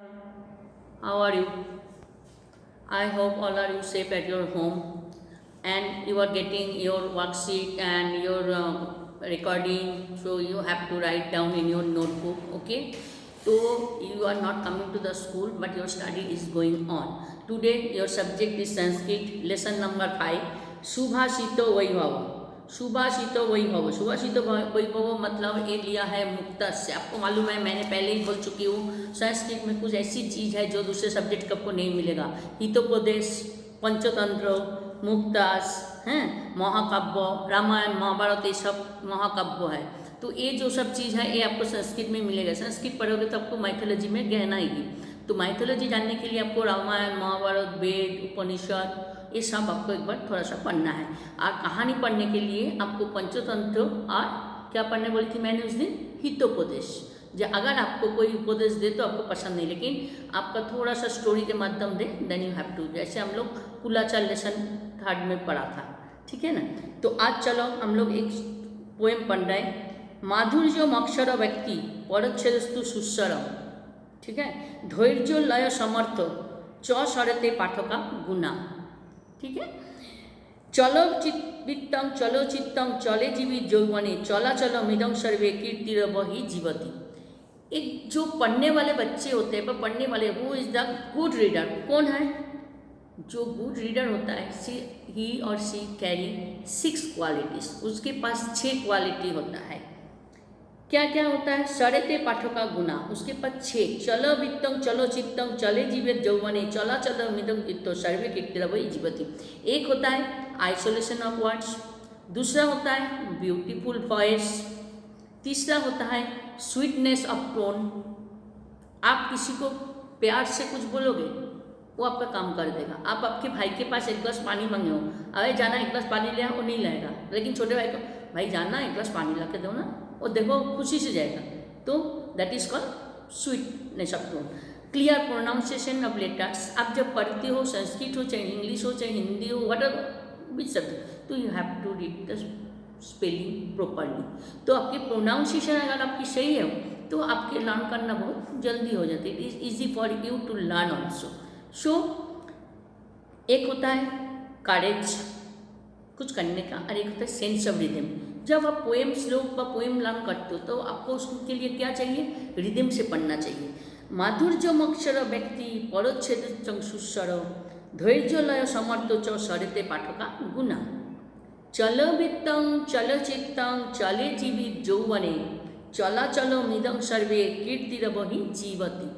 How are you? I hope all are you safe at your home and you are getting your worksheet and your recording. So you have to write down in your notebook. Okay. So you are not coming to the school, but your study is going on. Today your subject is Sanskrit, lesson number 5. Subhashito Vaibhava. सुभाषितो वैभव। सुभाषितो वैभव मतलब ये लिया है मुक्तक से। आपको मालूम है, मैंने पहले ही बोल चुकी हूँ, संस्कृत में कुछ ऐसी चीज़ है जो दूसरे सब्जेक्ट का आपको नहीं मिलेगा। हितोपदेश, पंचतंत्र, मुक्तास हैं, महाकाव्य, रामायण महाभारत, ये सब महाकाव्य है। तो ये जो सब चीज़ है ये आपको संस्कृत में मिलेगा। संस्कृत पढ़ोगे तो आपको माइथोलॉजी में गहना आएगी। तो माइथोलॉजी जानने के लिए आपको रामायण महाभारत, वेद, उपनिषद, ये सब आपको एक बार थोड़ा सा पढ़ना है। और कहानी पढ़ने के लिए आपको पंचतंत्र और क्या पढ़ने बोली थी मैंने उस दिन, हितोपदेश। जो अगर आपको कोई उपदेश दे तो आपको पसंद नहीं, लेकिन आपका थोड़ा सा स्टोरी के माध्यम दे, देन यू हैव टू। जैसे हम लोग कुलाचार लेसन 3 में पढ़ा था, ठीक है ना। तो आज चलो हम लोग एक पोएम पढ़ रहे हैं। माधुर्यम अक्षर व्यक्ति परच्छेदस्तु सुस्वरम, ठीक है। धैर्य लय समर्थ च सरते पाठका गुना, ठीक है। चलो चित्तम चलो चित्तम चले जीवी यौवने चला चलो मिदं सर्वे कीर्तिरवहि जीवति। एक जो पढ़ने वाले बच्चे होते हैं, पर पढ़ने वाले, who is the good reader, कौन है? जो गुड रीडर होता है, ही और सी कैरी 6 क्वालिटीज। उसके पास 6 क्वालिटी होता है। क्या क्या होता है? सरते पाठका गुना, उसके पास 6। चलो वित्तम चलो चित्तम चले जीवे यौवने चला चलो मिदं चित्तो सर्वे कीर्तिरवहि जीवति। एक होता है आइसोलेशन ऑफ वर्ड्स, दूसरा होता है ब्यूटीफुल वॉइस, तीसरा होता है स्वीटनेस ऑफ टोन। आप किसी को प्यार से कुछ बोलोगे, वो आपका काम कर देगा। आप आपके भाई के पास एक गिलास पानी मांगे हो, अरे जाना एक गिलास पानी ले आओ, वो नहीं लाएगा। लेकिन छोटे भाई को, भाई जाना एक गिलास पानी ला के दो ना, वो देखो खुशी से जाएगा। तो that is called sweetness of tone. Clear pronunciation of letters. आप जब पढ़ते हो, संस्कृत हो चाहे इंग्लिश हो चाहे हिंदी हो, वट एवर विच सब्जेक्ट, तो you have to read the spelling properly. तो आपकी प्रोनाउंसिएशन अगर आपकी सही है तो आपके लर्न करना बहुत जल्दी हो जाती है। It is easy for you to learn also. So एक होता है करेज, कुछ करने का, और एक होता है सेंस ऑफ रिदम। जब आप पोएम श्लोक व पोएम लर्न करते हो तो आपको उसके लिए क्या चाहिए? रिदम से पढ़ना चाहिए। माधुर्यम अक्षर व्यक्ति परच्छेद सुस्वर धैर्य लय समर्थ च सरते पाठका गुना। चल वित्तं चल चित्तं चले जीवी यौवने चला चलो मिदं सर्वे कीर्तिरवहि जीवति।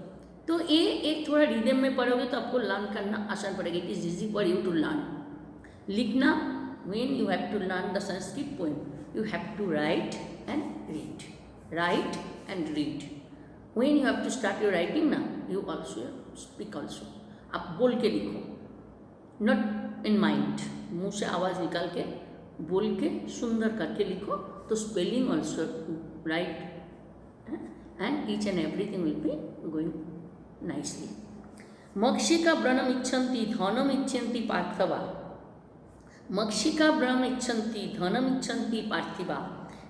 तो ये एक थोड़ा रिदम में पढ़ोगे तो आपको लर्न करना आसान पड़ेगा। It is easy for you to learn. लिखना, when you have to learn the Sanskrit poem, you have to write and read. Write and read. When you have to start your writing ना, you also speak also. आप बोल के लिखो, not in mind. मुंह से आवाज़ निकाल के बोल के सुंदर करके लिखो, तो spelling also right and each and everything will be going nicely. मक्षिका व्रणम इच्छन्ति धनम इच्छन्ति पार्थवा। मक्षिका व्रणम इच्छन्ति धनम इच्छन्ति पार्थिवा।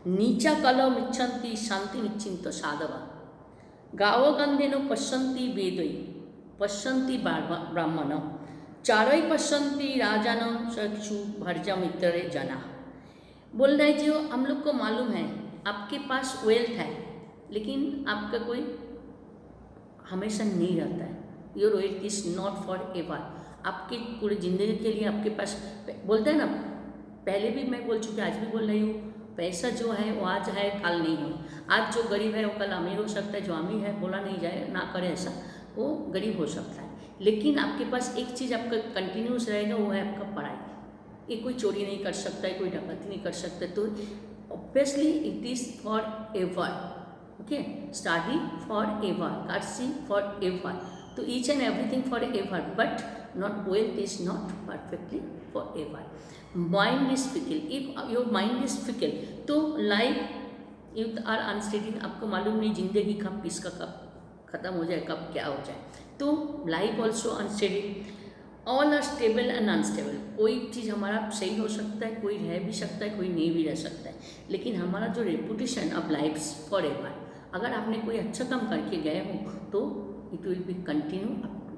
नीचा कलम इच्छन्ति शांति निश्चिंत साधवा। गावगंधेन पश्यन्ति वेदै पश्यन्ति ब्राह्मण चारै पश्यन्ति राजान चक्षु भर्जा मित्रे जना। बोल रहे जो हम लोग को मालूम है, आपके पास वेल्थ है, लेकिन आपका कोई हमेशा नहीं रहता है। Your wealth is not for ever. आपकी पूरी ज़िंदगी के लिए आपके पास, बोलते हैं ना, पहले भी मैं बोल चुकी, आज भी बोल रही हूँ, पैसा जो है वो आज है कल नहीं है। आज जो गरीब है वो कल अमीर हो सकता है, जो अमीर है बोला नहीं जाए ना करे ऐसा, वो गरीब हो सकता है। लेकिन आपके पास एक चीज़ आपका कंटिन्यूस रहेगा, वो है आपका पढ़ाई। ये कोई चोरी नहीं कर सकता है, कोई डकैती नहीं कर सकता, तो obviously it is forever. Okay, study forever, कर्सी फॉर एवर, तो each and everything forever, but not wealth is not perfectly forever. Mind is fickle. If your mind is fickle, तो life youth are unsteady. आपको मालूम नहीं जिंदगी कब किसका कब खत्म हो जाए, कब क्या हो जाए। तो life also unsteady. All are stable and unstable. कोई चीज़ हमारा सही हो सकता है, कोई रह भी सकता है, कोई नहीं भी रह सकता है, लेकिन हमारा जो reputation of life forever, अगर आपने कोई अच्छा काम करके गए हो तो it will be continue up to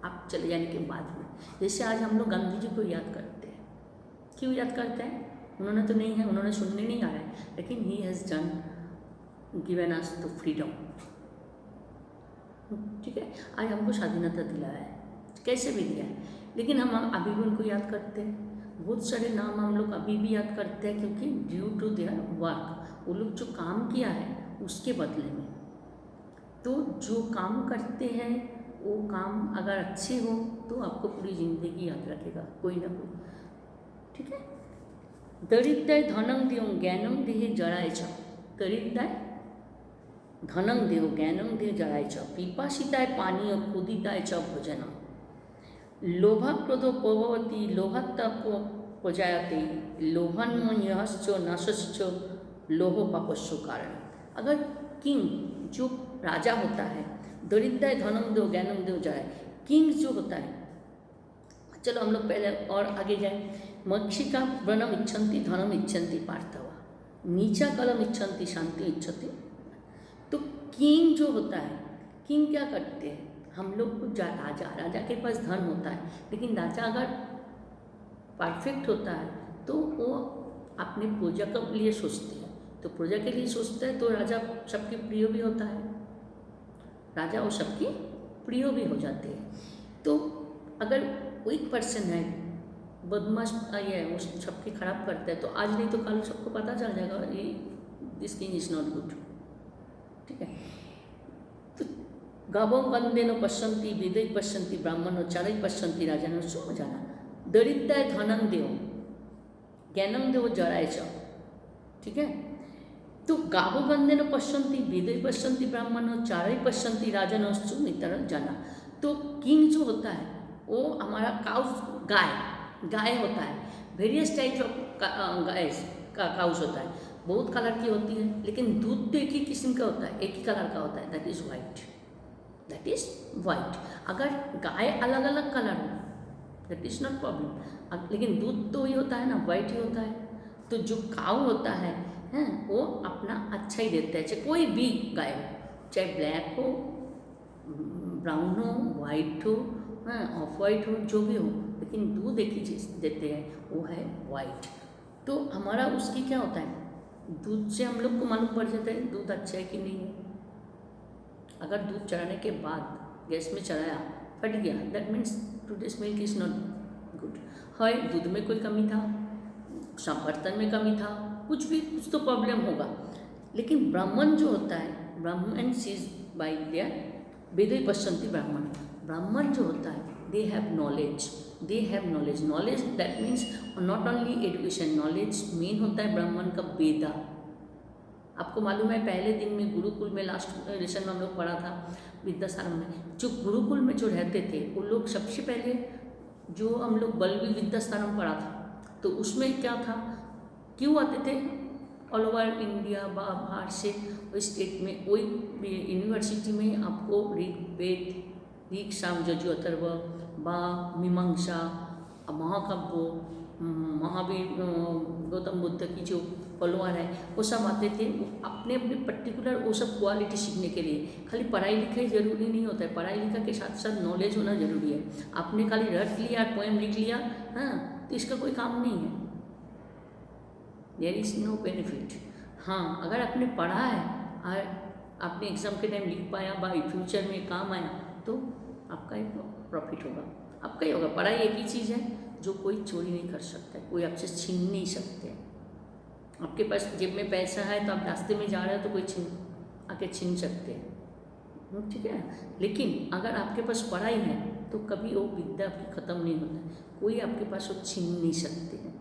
आप चले जाने के बाद में। जैसे आज हम लोग गांधी जी को याद करते हैं, क्यों याद करते हैं? उन्होंने तो नहीं है, उन्होंने सुनने नहीं आया है, लेकिन he has done given us the freedom. ठीक है, आज हमको स्वाधीनता दिलाया है, कैसे भी दिया है, लेकिन हम अभी भी उनको याद करते हैं। बहुत सारे नाम हम लोग अभी भी याद करते हैं, क्योंकि ड्यू टू देयर वर्क, वो लोग जो काम किया है उसके बदले में। तो जो काम करते हैं वो काम अगर अच्छे हो तो आपको पूरी जिंदगी याद रखेगा कोई ना कोई। ठीक है, दरिद्राय धनं देव ज्ञानं देहि जराय च, दरिद्राय धनं देव ज्ञानं देहि जराय च, पिपासिताय पानीय क्षुधिताय च भोजनम, लोभाक्रोधो प्रभवति लोभात्ताप प्रजायते, लोभान्मयश्च नाशश्च लोहो पापस्यो कारण। अगर किंग जो राजा होता है, दरिद्राय धनं देव ज्ञानं देहि जराय, किंग जो होता है, चलो हम लोग पहले और आगे जाए। मक्षिका व्रणम इच्छन्ति धनम इच्छन्ति पार्थवा, नीचा कलम इच्छन्ति शांति इच्छति। तो किंग जो होता है, किंग क्या करते हैं, हम लोग को राजा के पास धन होता है, लेकिन राजा अगर परफेक्ट होता है तो वो अपने प्रजा के लिए सोचते हैं, तो प्रजा के लिए सोचता है तो राजा सबके प्रिय भी होता है, राजा वो सबकी प्रिय भी हो जाते हैं। तो अगर वीक पर्सन है, बदमाश ये है, वो सबकी खराब करता है, तो आज नहीं तो कल सबको पता चल जाएगा ये this king is not good. ठीक है, तो गावों बंदेनो पश्यन्ति वेदै पश्यन्ति ब्राह्मणो चारै पश्यन्ति राजानो सुमजाना, दरिद्राय धनं देव ज्ञानं देव जराय च। ठीक है, तो गावो बंदेनो पश्यन्ति वेदै पश्यन्ति ब्राह्मणो चारै पश्यन्ति राजानो सुमितर जाना। तो किंग जो होता है वो हमारा गाय होता है, वेरियस टाइप्स ऑफ काउस होता है, बहुत कलर की होती है, लेकिन दूध तो एक ही किस्म का होता है, एक ही कलर का होता है, दैट इज़ वाइट। अगर गाय अलग अलग कलर हो दैट इज़ नॉट प्रॉब्लम, लेकिन दूध तो ही होता है ना, वाइट ही होता है। तो जो काउ होता है वो अपना अच्छा ही देता है, चाहे कोई भी गाय हो, चाहे ब्लैक हो, ब्राउन हो, वाइट हो, ऑफ वाइट हो, जो भी हो, लेकिन दूध एक ही चीज़ देते हैं, वो है वाइट। तो हमारा उसकी क्या होता है, दूध से हम लोग को मालूम पड़ जाता है दूध अच्छा है कि नहीं है। अगर दूध चढ़ाने के बाद गैस में चढ़ाया, फट गया, that means today's milk is not good है, दूध में कोई कमी था, सब बर्तन में कमी था, कुछ तो प्रॉब्लम होगा। लेकिन ब्राह्मण जो होता है, ब्राह्मण सीज बाई देयर वेदै पश्यन्ति ब्राह्मण, ब्राह्मण जो होता है they have knowledge, knowledge that means not only education, knowledge main होता है ब्राह्मण का वेदा। आपको मालूम है पहले दिन में गुरुकुल में लास्ट लेसन में हम लोग पढ़ा था विद्यासागर में, जो गुरुकुल में जो रहते थे वो लोग सबसे पहले जो हम लोग बल्लवी विद्यासागर पढ़ा था, तो उसमें क्या था, क्यों आते थे ऑल ओवर इंडिया बाहर से, वही स्टेट में वही यूनिवर्सिटी में आपको ऋग साम यजु अथर्व बा मीमांसा महाकाव्य महावीर गौतम बुद्ध की जो फॉलोअर है वो सब आते थे, अपने अपने पर्टिकुलर वो सब क्वालिटी सीखने के लिए। खाली पढ़ाई लिखाई जरूरी नहीं होता है, पढ़ाई लिखा के साथ साथ नॉलेज होना जरूरी है। आपने खाली रट लिया, पोएम लिख लिया, हाँ, तो इसका कोई काम नहीं है, देयर इज़ नो बेनिफिट। हाँ, अगर आपने पढ़ा है और आपने एग्ज़ाम के टाइम लिख पाया, भाई फ्यूचर में काम आया, तो आपका ही प्रॉफिट होगा, आपका ही होगा। पढ़ाई एक ही चीज़ है जो कोई चोरी नहीं कर सकता है, कोई आपसे छीन नहीं सकते। आपके पास जेब में पैसा है तो आप रास्ते में जा रहे हो तो कोई आके छीन सकते हैं, ठीक है। लेकिन अगर आपके पास पढ़ाई है तो कभी वो विद्या आपकी ख़त्म नहीं होता है, कोई आपके पास वो छीन नहीं सकते हैं।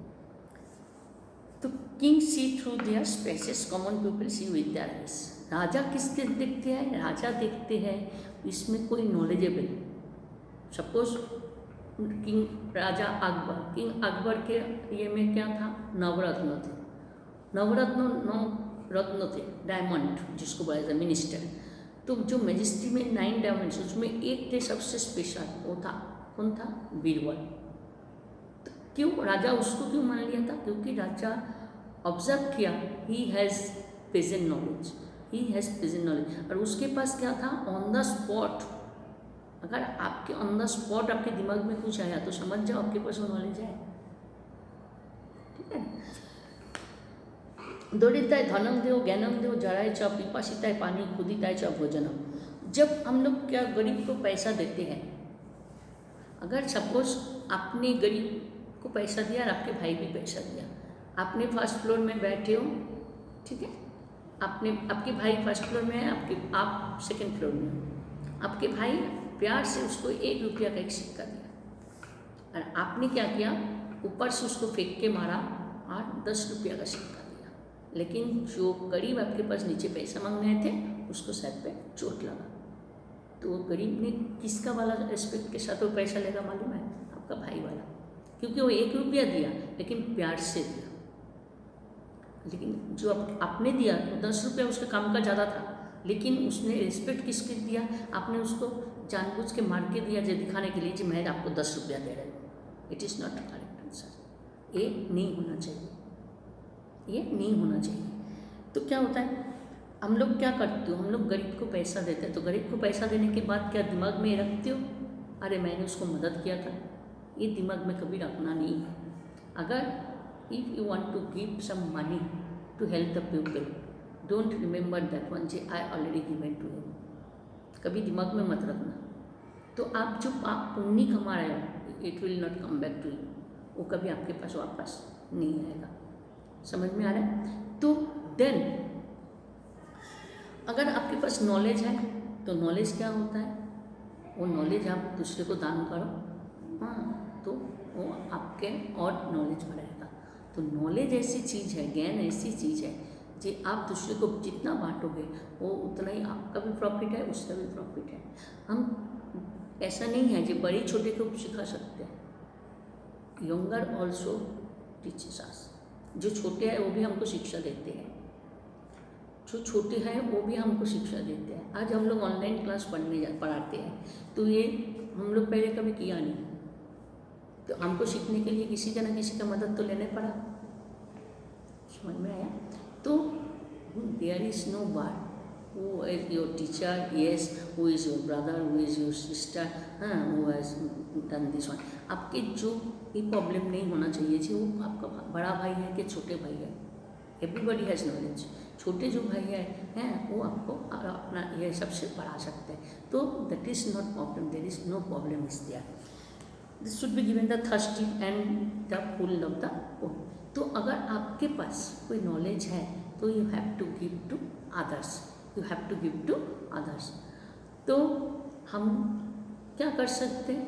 तो king see through their spaces, common people see with their eyes. राजा किसके देखते हैं, राजा देखते हैं इसमें कोई नॉलेजेबल। सपोज राजा अकबर, किंग अकबर के ये में क्या था, नवरत्न थे, नवरत्न थे, डायमंड जिसको बोला जाता है मिनिस्टर। तो जो मैजिस्ट्री में 9 डायमंड्स, उसमें एक थे सबसे स्पेशल, वो था, कौन था, बीरबल। तो क्यों राजा उसको क्यों मान लिया था, क्योंकि राजा ऑब्जर्व किया ही हैज़ प्रेजेंट नॉलेज, और उसके पास क्या था, ऑन द स्पॉट अगर आपके ऑन द स्पॉट आपके दिमाग में कुछ आया तो समझ जाओ आपके पास नॉलेज है, ठीक है। दौड़िताय धनम देव ज्ञानम देव जराय च पिपासिताय पानी खुदिताय च भोजनम। जब हम लोग क्या गरीब को पैसा देते हैं, अगर सपोज आपने गरीब को पैसा दिया और आपके भाई भी पैसा दिया, आपने फर्स्ट फ्लोर में बैठे हो, ठीक है, आपके भाई फर्स्ट फ्लोर में है, आप सेकंड फ्लोर में हो, आपके भाई प्यार से उसको 1 रुपया का एक सिक्का दिया और आपने क्या किया, ऊपर से उसको फेंक के मारा और 10 रुपया का सिक्का दिया, लेकिन जो गरीब आपके पास नीचे पैसा मांगने आए थे उसको सर पे चोट लगा, तो वो गरीब ने किसका वाला रिस्पेक्ट के साथ वो पैसा लेगा मालूम है, आपका भाई वाला, क्योंकि वो 1 रुपया दिया लेकिन प्यार से दिया। लेकिन जो आपने दिया तो 10 रुपया उसके काम का ज़्यादा था, लेकिन उसने रिस्पेक्ट किसके दिया, आपने उसको जानबूझ के मार के दिया जो दिखाने के लिए कि मैं आपको 10 रुपया दे रहा हूँ। It is not correct answer, ये नहीं होना चाहिए, ये नहीं होना चाहिए। तो क्या होता है, हम लोग क्या करते हो, हम लोग गरीब को पैसा देते हैं, तो गरीब को पैसा देने के बाद क्या दिमाग में रखते हो, अरे मैंने उसको मदद किया था, ये दिमाग में कभी रखना नहीं है। अगर if you want to give some money to help the people, don't remember that one J I already given to him, कभी दिमाग में मत रखना। तो आप जो आप पुण्य कमा रहे हो, it will not come back to you, वो कभी आपके पास वापस नहीं आएगा। समझ में आ रहा है? तो देन अगर आपके पास नॉलेज है तो नॉलेज क्या होता है, वो नॉलेज आप दूसरे को दान करो, हाँ, तो वो आपके और नॉलेज बढ़ाएगा। तो नॉलेज ऐसी चीज़ है, ज्ञान ऐसी चीज़ है जी, आप दूसरे को जितना बांटोगे वो उतना ही आपका भी प्रॉफिट है, उसका भी प्रॉफिट है। हम ऐसा नहीं है जो बड़े छोटे को सिखा सकते हैं, यंगर ऑल्सो टीचेस अस, जो छोटे हैं वो भी हमको शिक्षा देते हैं, जो छोटे हैं वो भी हमको शिक्षा देते हैं। आज हम लोग ऑनलाइन क्लास पढ़ाते हैं, तो ये हम लोग पहले कभी किया नहीं, तो हमको सीखने के लिए किसी का ना किसी का मदद तो लेने पड़ा। समझ में आया? तो there is no one who is your teacher, yes, who is your brother, who is your sister, हाँ, who has done this one. आपके जो ये प्रॉब्लम नहीं होना चाहिए जी, वो आपका बड़ा भाई है कि छोटे भाई है, एवरीबडी हैज़ नॉलेज। छोटे जो भाई हैं वो आपको अपना ये सबसे पढ़ा सकते हैं, तो that is not problem, there is no problem is there. This should be given the thirsty and the full of the poor. तो अगर आपके पास कोई नॉलेज है तो you have to give to others, you have to give to others. तो हम क्या कर सकते हैं,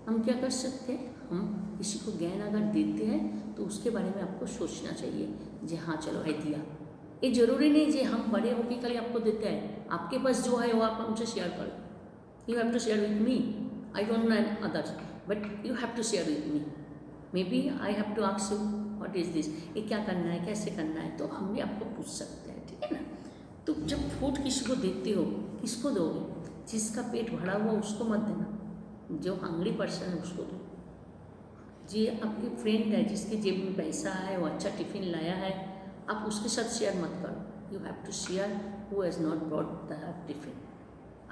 हम क्या कर सकते हैं, हम किसी को ज्ञान अगर देते हैं तो उसके बारे में आपको सोचना चाहिए जी, हाँ चलो है दिया। ये जरूरी नहीं जी हम बड़े होकर खाली आपको देते हैं, आपके पास जो है वो आप हमसे शेयर करो। You have to share with me, I don't know others, but you have to share with me. May be I have to ask you what is this, ये क्या करना है, कैसे करना है, तो हम भी आपको पूछ सकते हैं, ठीक है ना। तो जब फूड किसी को देते हो, किसको दोगे, जिसका पेट भरा हुआ उसको मत देना, जो हंग्री पर्सन है उसको दो। जी आपकी फ्रेंड है जिसकी जेब में पैसा है, वो अच्छा टिफ़िन लाया है, आप उसके साथ शेयर मत करो। You have to share who has not brought the tiffin.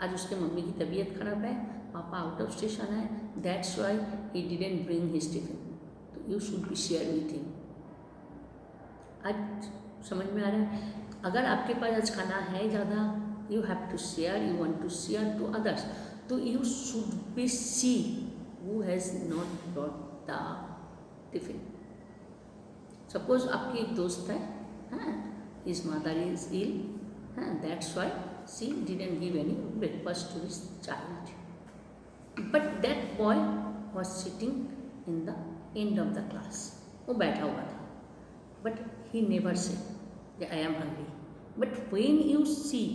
आज उसके मम्मी की तबीयत खराब है, पापा आउट ऑफ स्टेशन है, that's why he didn't bring his tiffin, तो you should be share with him. आज समझ में आ रहा है? अगर आपके पास आज खाना है ज़्यादा, you have to share, you want to share to others, तो you should be see who has not brought the tiffin. Suppose आपकी एक दोस्त है, हाँ, his mother is ill, that's why she didn't give any breakfast to his child, but that boy was sitting in the end of the class, वो बैठा हुआ था, but he never said that I am hungry. But when you see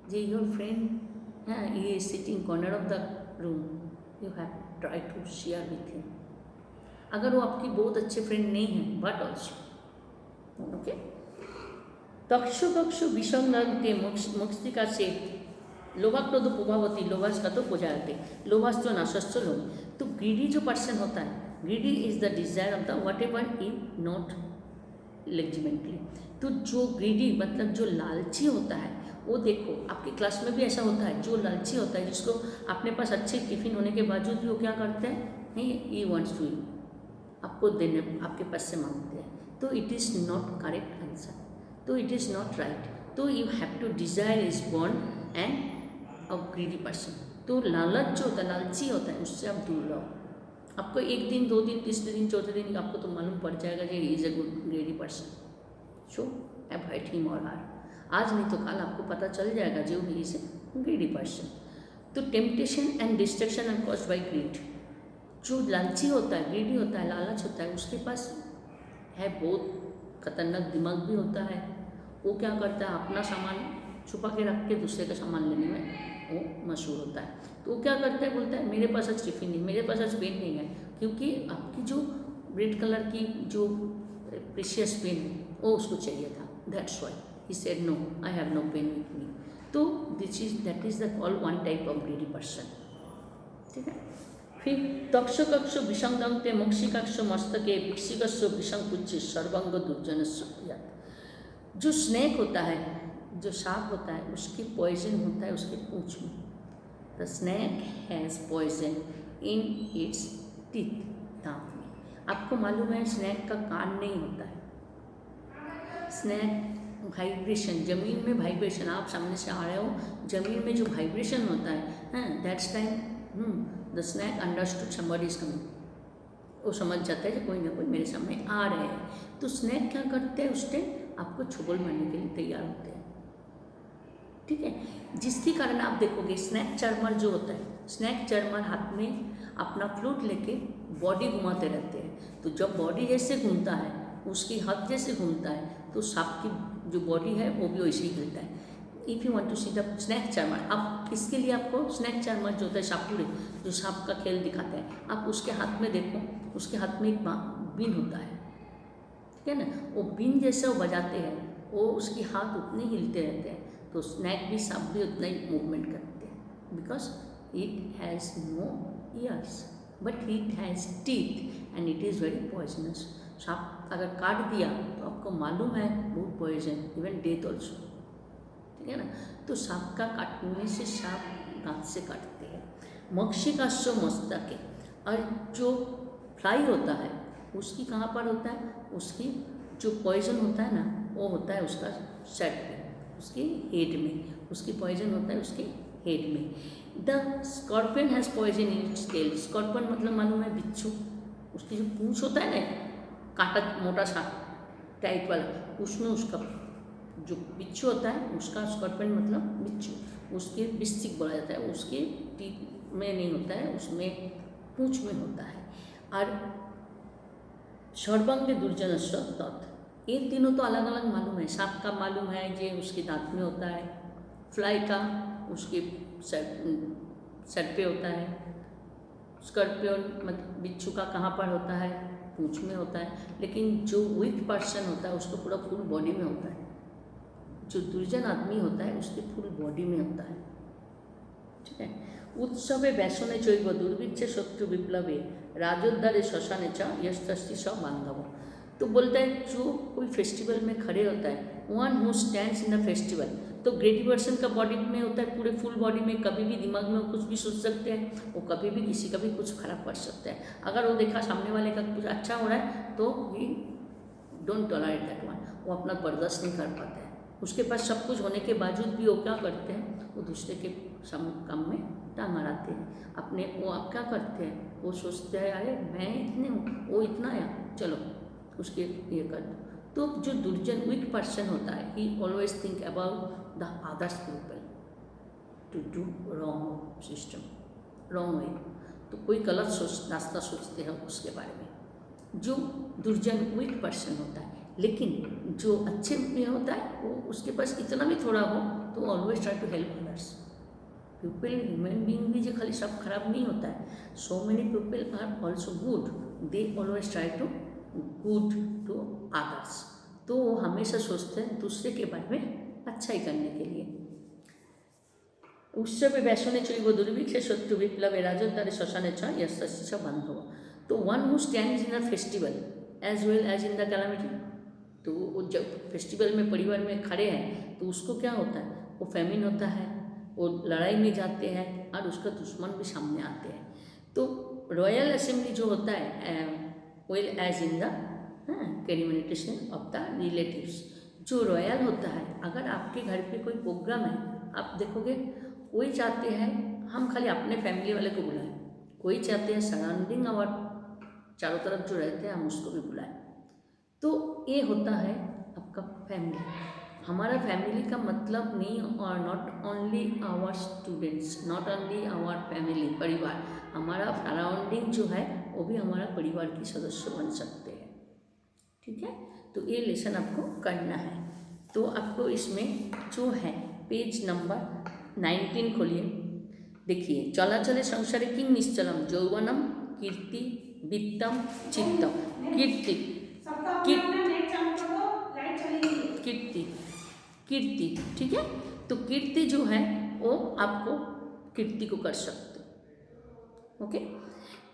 that your friend he is sitting corner of the room, you have try to share with him. अगर वो आपकी बहुत अच्छे friend नहीं है, but also okay, Takshu कक्षु विसंगते Mastika से लोभाक्रोध प्रभावती लोभास्का तो पूजाते लोभाश्च नाशश्च लोभ। तो ग्रीडी जो पर्सन होता है, greedy is the desire of the whatever is not legitimately. तो जो ग्रीडी मतलब जो लालची होता है, वो देखो आपकी क्लास में भी ऐसा होता है, जो लालची होता है जिसको अपने पास अच्छे टिफिन होने के बावजूद भी वो क्या करते हैं, नहीं ही वांट्स टू आपको देने आपके पास से मांगते हैं। तो it is not correct answer, तो इट इज़ नॉट राइट। तो you have to desire is born and a greedy person. तो लालच जो होता है, लालची होता है, उससे आप दूर रहो। आपको एक दिन, 2 दिन, तीसरे दिन, चौथे दिन आपको तो मालूम पड़ जाएगा कि he is a good greedy person, so avoid him और हर। आज नहीं तो कल आपको पता चल जाएगा जो he is a greedy person. तो temptation and destruction are caused by greed. जो लालची होता है, ग्रीडी होता है, लालच होता है, उसके पास है बहुत खतरनाक दिमाग भी होता है। वो क्या करता है, अपना सामान छुपा के रख के दूसरे का सामान लेने में वो मशहूर होता है। तो वो क्या करता है, बोलता है मेरे पास आज टिफिन नहीं, मेरे पास आज पेन नहीं है, क्योंकि आपकी जो रेड कलर की जो प्रेशियस पेन है वो उसको चाहिए था, that's why he said no, I have no pen with me. तो that is the all one type of greedy person. ठीक है। फिर तक्षकक्ष विसंगंते मोक्षिकाक्ष मस्तके भिक्षिकस्व विसंकुच्य सर्वांग दुर्जनस्व। जो स्नेक होता है, जो सांप होता है, उसकी पॉइजन होता है उसके पूंछ में। The snake has poison in its teeth, दांत में। आपको मालूम है स्नैक का कान नहीं होता है। स्नैक वाइब्रेशन, जमीन में वाइब्रेशन, आप सामने से आ रहे हो, जमीन में जो वाइब्रेशन होता है, that's time the snake understood somebody is coming. वो समझ जाता है कि कोई ना कोई मेरे सामने आ रहे हैं। तो स्नैक क्या करते हैं, उस टाइम आपको छुबल मारने के लिए तैयार होते हैं। ठीक है। जिसके कारण आप देखोगे स्नैक चार्मर जो होता है, स्नैक चार्मर हाथ में अपना फ्लूट लेके बॉडी घुमाते रहते हैं। तो जब बॉडी जैसे घूमता है, उसकी हाथ जैसे घूमता है, तो सांप की जो बॉडी है वो भी वैसे ही हिलता है। If you want to see the snake charmer, अब इसके लिए आपको स्नैक चार्मर जो होता है, सापुड़े जो सांप का खेल दिखाता है, आप उसके हाथ में देखो, उसके हाथ में एक बीन होता है, ठीक है ना। वो बीन जैसे वो बजाते हैं, वो उसकी हाथ उतने हिलते रहते हैं। तो स्नैक भी, सांप भी उतना ही मूवमेंट करते हैं, because it has no ears but it has teeth and it is very poisonous. सांप अगर काट दिया तो आपको मालूम है बहुत पॉइजन, इवन डेथ ऑल्सो, ठीक है ना। तो सांप का काटने से सांप दांत से काटते हैं। मक्षी का शो मस्तक है, और जो फ्लाई होता है उसकी कहाँ पर होता है, उसकी जो पॉइजन होता है ना, वो होता है उसका सेट पे, उसके हेड में, उसकी पॉइजन होता है उसके हेड में। The scorpion has poison in its tail. Scorpion मतलब मालूम है बिच्छू, उसकी जो पूंछ होता है ना, कांटा मोटा सा टाइट वाला, उसमें उसका जो बिच्छू होता है उसका स्कॉर्पियन मतलब बिच्छू, उसके बिस्टिक बोला जाता है, उसके टीथ में नहीं होता है, उसमें पूंछ में होता है। और सर्वांग दुर्जनस्व तत्, ये तीनों तो अलग अलग मालूम है। सांप का मालूम है ये उसके दांत में होता है, फ्लाई का उसके सर पे होता है, स्कॉर्पियन मतलब बिच्छू का कहाँ पर होता है, पूंछ में होता है। लेकिन जो वीक पर्सन होता है उसको पूरा फुल बॉडी में होता है, जो दुर्जन आदमी होता है उसके फुल बॉडी में होता है, ठीक है। उत्सवे व्यसने चैव दुर्भिक्षे शत्रु विप्लवे राजोद्धारे श्मशाने च यस्तस्ति स बांधव। तो बोलता है जो कोई फेस्टिवल में खड़े होता है, one who stands in the festival, तो ग्रेडी पर्सन का बॉडी में होता है, पूरे फुल बॉडी में, कभी भी दिमाग में कुछ भी सोच सकते हैं, वो कभी भी किसी का भी कुछ खराब कर सकते हैं। अगर वो देखा सामने वाले का कुछ अच्छा हो रहा है तो ही डोंट टॉलरेट दैट वन, वो अपना बर्दाश्त नहीं कर पाते हैं। उसके पास सब कुछ होने के बावजूद भी वो क्या करते हैं, वो दूसरे के काम में टांग अड़ाते हैं अपने। वो आप क्या करते हैं, वो सोचते हैं अरे मैं इतने हूँ, वो इतना है, चलो उसके ये कर दो। तो जो दुर्जन वीक पर्सन होता है, he always think about the others people to do wrong system, wrong way. तो कोई गलत रास्ता सोचते हैं उसके बारे में, जो दुर्जन वीक पर्सन होता है। लेकिन जो अच्छे में होता है, वो उसके पास इतना भी थोड़ा हो तो always try to help others people. Human being भी जो खाली सब खराब नहीं होता है, so many people are also good, they always try to good to others. तो वो हमेशा सोचते हैं दूसरे के बारे में अच्छा ही करने के लिए। उत्सवे व्यसने चैव दुर्भिक्षे शत्रु विप्लवे राजोद्धारे श्मशाने च यस्तस्ति स बांधव। तो one who stands in the festival as well as in the calamity, तो वो जब फेस्टिवल में परिवार में खड़े हैं तो उसको क्या होता है, वो फेमिन होता है, वो लड़ाई में जाते हैं और उसका दुश्मन भी सामने आते हैं। तो रॉयल असेंबली जो होता है well as in the communication of the relatives, जो रॉयल होता है, अगर आपके घर पे कोई प्रोग्राम है आप देखोगे कोई चाहते हैं हम खाली अपने फैमिली वाले को बुलाएं, कोई चाहते हैं सराउंडिंग और चारों तरफ जो रहते हैं हम उसको भी बुलाएं। तो ये होता है आपका फैमिली। हमारा फैमिली का मतलब नहीं, और not only our students, not only our family, परिवार, हमारा सराउंडिंग जो है वो भी हमारा परिवार के सदस्य बन सकते हैं। ठीक है, तो ये लेसन आपको करना है। तो आपको इसमें जो है पेज नंबर 19 खोलिए, देखिए चलाचले संसारे किं निश्चलम यौवनम कीर्ति वित्तम चित्तम। कीर्ति कीर्ति कीर्ति, ठीक है, तो कीर्ति जो है वो आपको कीर्ति को कर सकते हो। ओके,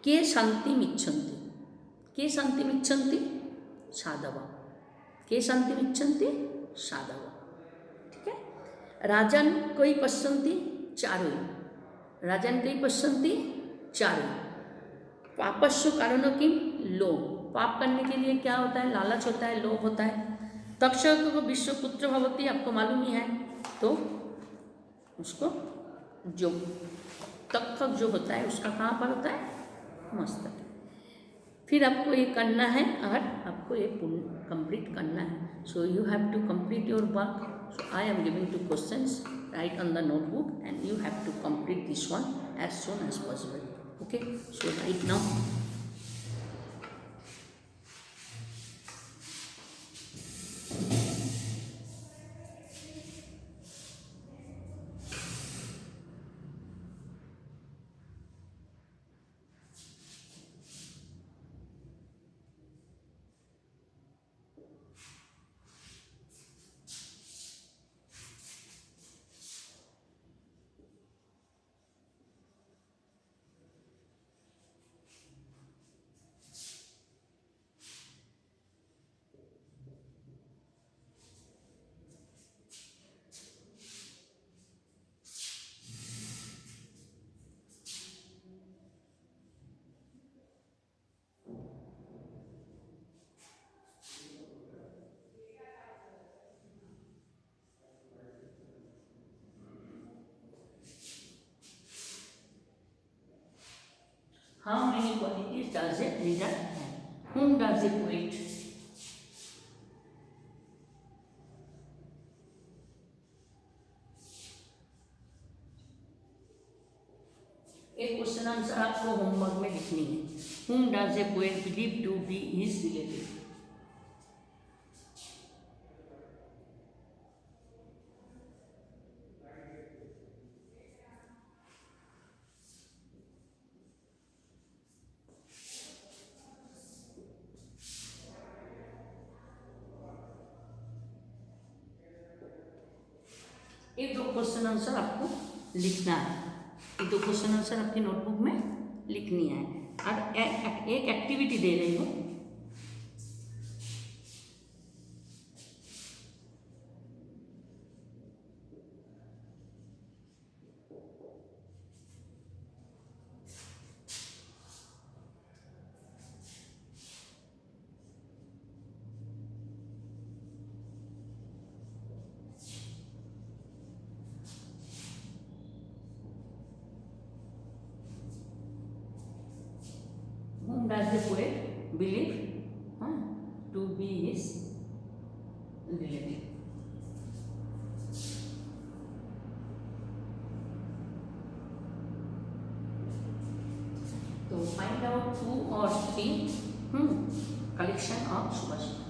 के शांति मिच्छन्ति, के शांति मिच्छन्ति साधव, के शांति मिच्छन्ति साधव। ठीक है, राजन कई पश्यन्ति चारुई, राजन कई पश्यन्ति चारुई। पापस्सु कारणो किम लोभ, पाप करने के लिए क्या होता है, लालच होता है, लोभ होता है। तक्षक को विश्वपुत्र भवती, आपको मालूम ही है, तो उसको जो तक्षक जो होता है उसका कहाँ पर होता है, मस्तक। फिर आपको ये करना है और आपको ये कंप्लीट करना है। So you have to complete your work. So I am giving two questions, write on the notebook and you have to complete this one as soon as possible. Okay, so right now how many qualities does a reader have? Whom does a poet? एक question answer आपको homework में लिखनी है। Whom does a poet believe to be his relative? ये दो question answer आपको लिखना है, ये दो क्वेश्चन आंसर आपकी नोटबुक में लिखनी है। और एक एक्टिविटी दे रही हूँ, whom does the poet believe to be his relative? तो find out 2 or 3 collection of Subhashita.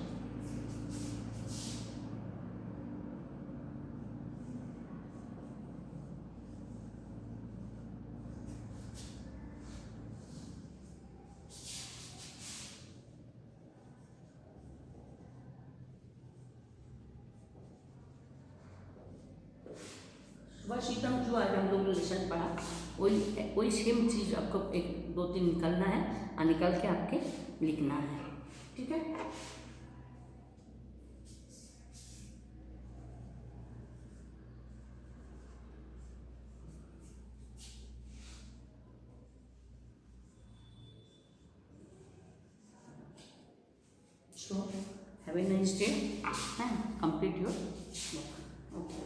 Subhashitam जो आज हम लोग लेसन पढ़ा वही सेम चीज़ आपको 1-2-3 निकालना है और निकाल के आपके लिखना है। ठीक है, So have a nice day and complete your work. Okay.